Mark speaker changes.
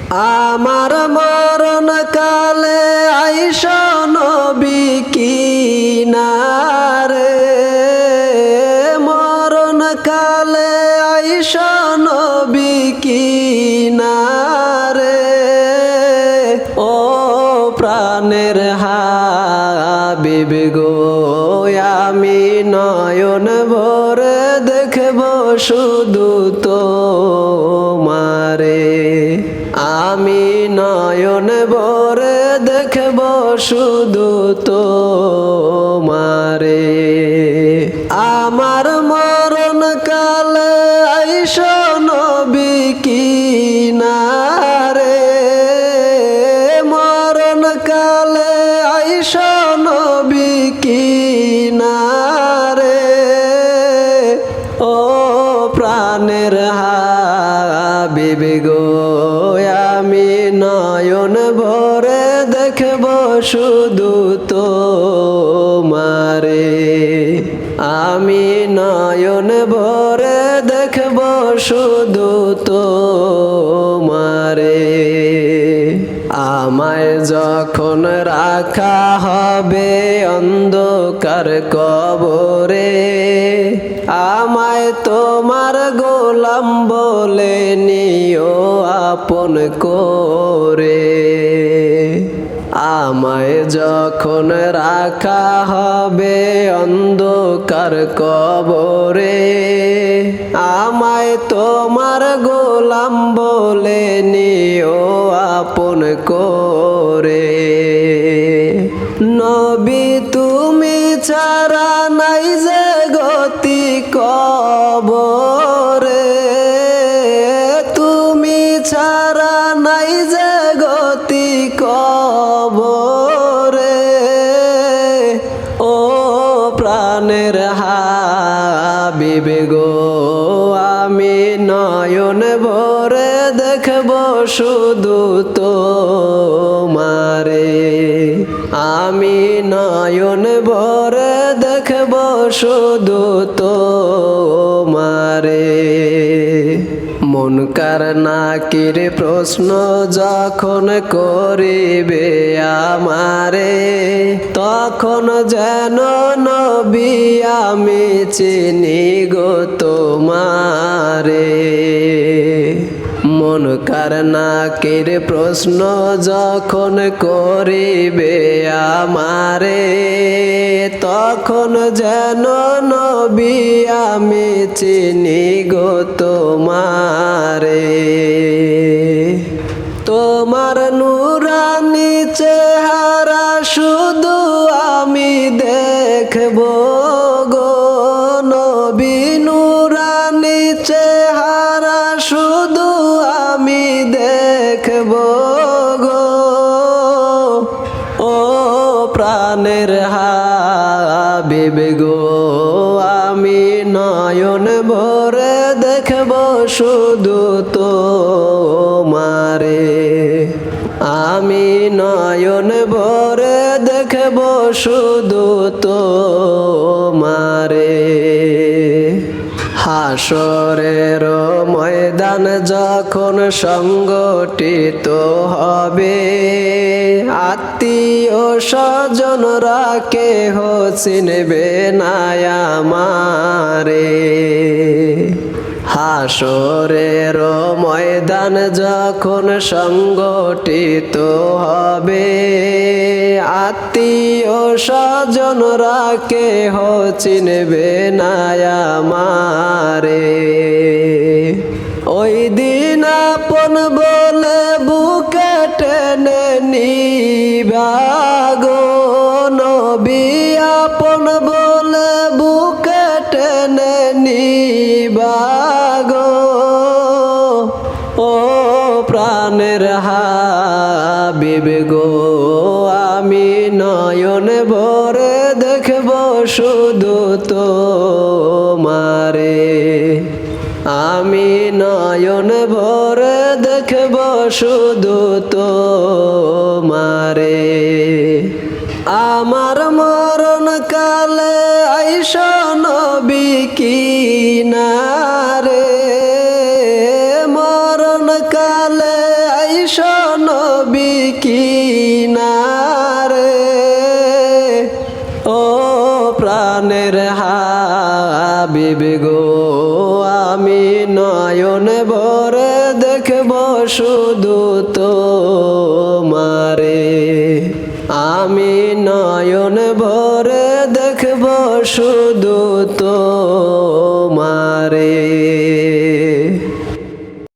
Speaker 1: আমার মরণ কালে আইসা নবী কিনারে, মরণ কালে আইসা নবী কিনারে। ও প্রাণের হাবিব গো, আমি নয়ন ভরে দেখব শুধু তোমারে, আমি নয়ন ভরে দেখব শুধু তোমারে। আমার মরণ কালে আইসা নবী কিনারে, মরণ কালে আইসা নবী কিনারে। ও প্রাণের হাবিব গো, আমি নয়ন ভরে দেখব শুধু তোমারে, আমি নয়ন ভরে দেখব শুধু তোমারে। আমায় যখন রাখা হবে অন্ধকার কবরে, আমায় তোমার গোলাম বলে নিও আপন করে। আমায় যখন রাখা হবে অন্ধকার কবরে, আমায় তোমার গোলাম বলে নিও আপন করে। নবী তুমি ছাড়া নাই যে গতি কবরে, তুমি ছাড়া নাই যে গতি কবরে। ও প্রাণের হাবিব গো, আমি নয়ন ভরে দেখব শুধু তোমারে, আমি নয়ন ভরে দেখব শুধু তোমারে। মুনকার নাকির প্রশ্ন যখন করিবে আমারে, তখন যেন নবী আমি চিনি গো তোমারে। মুনকার নাকির প্রশ্ন যখন করিবে আমারে, তখন যেন নবী আমি চিনি গো তোমারে। তোমার নূরানী চেহারা শুধু আমি দেখব গো নবী, নূরানী চেহারা শুধু আমি দেখব গো। ও প্রাণের হাবিব গো, আমি নয়ন ভরে দেখব শুধু তোমারে, আমি নয়ন ভরে দেখব শুধু তোমারে। হাসরের ময়দান যখন সংগঠিত হবে, আত্মীয় স্বজনরা কেহ চিনবে না আমারে। হাসরের ময়দান যখন সংগঠিত হবে, আত্মীয় স্বজনরা কেহ চিনবে না আমারে। ওই দিন আপন বলে বুকে টেনে নিবা গো নবী, আপন বলে বুকে টেনে নিবা গো। ও প্রাণের হাবিব গো, আমি নয়ন ভরে দেখব শুধু তোমারে, আমি নয়ন ভরে দেখব শুধু তোমারে। আমার মরণ কালে আইসা নবী কিনারে, মরণ কালে আইসা নবী কিনারে ও প্রাণের হাবিব গো আমি নয়ন ভরে দেখব শুধু তোমারে আমি নয়ন ভরে দেখব শুধু তোমারে